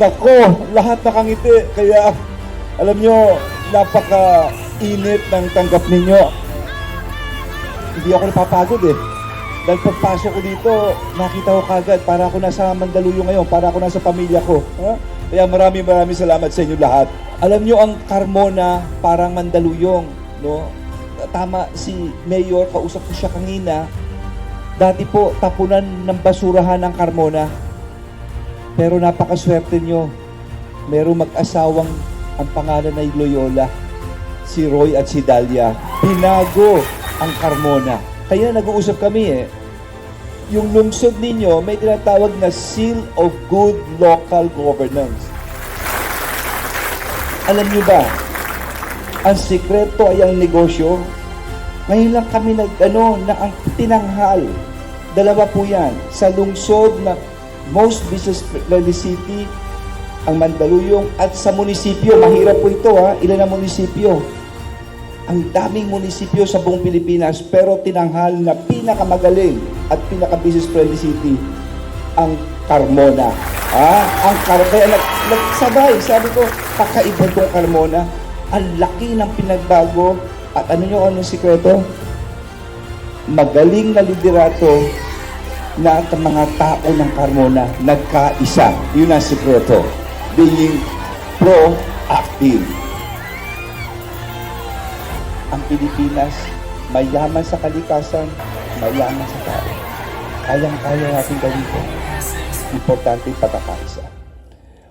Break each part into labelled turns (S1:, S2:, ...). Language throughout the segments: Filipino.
S1: Nako, lahat nakangiti. Kaya, alam nyo, napaka-init ng tanggap ninyo. Hindi ako napapagod eh. Dahil pagpasok ko dito, nakita ko kagad, para ako nasa Mandaluyong ngayon, para ako nasa pamilya ko. Ha? Kaya maraming salamat sa inyo lahat. Alam nyo, ang Carmona, parang Mandaluyong. No? Tama, si Mayor, kausap ko siya kanina. Dati po, tapunan ng basurahan ng Carmona. Pero napakaswerte nyo. Merong mag-asawang ang pangalan ay Loyola. Si Roy at si Dalia. Binago ang Carmona. Kaya nag-uusap kami eh. Yung lungsod ninyo, may tinatawag na Seal of Good Local Governance. Alam niyo ba, ang sikreto ay ang negosyo. Ngayon lang kami na ang tinanghal. Dalawa po yan. Sa lungsod na most business-friendly city, ang Mandaluyong, at sa munisipyo. Mahirap po ito ha. Ilan ang munisipyo? Ang daming munisipyo sa buong Pilipinas, pero tinanghal na pinakamagaling at pinaka-business-friendly city, ang Carmona. Kaya nagsabay, sabi ko, kakaiba itong Carmona. Ang laki ng pinagbago. At anong sikreto? Magaling na liderato na at mga tao ng Carmona nagkaisa. Yun ang sikreto. Being proactive. Ang Pilipinas, mayaman sa kalikasan, mayaman sa tao. Kayang-kaya natin gawin ko. Importante pagkakaisa.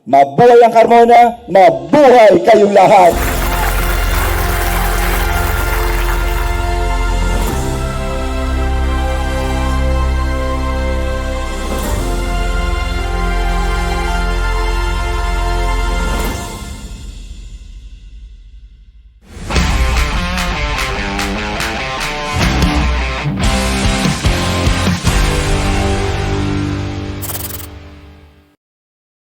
S1: Mabuhay ang Carmona, mabuhay kayong lahat!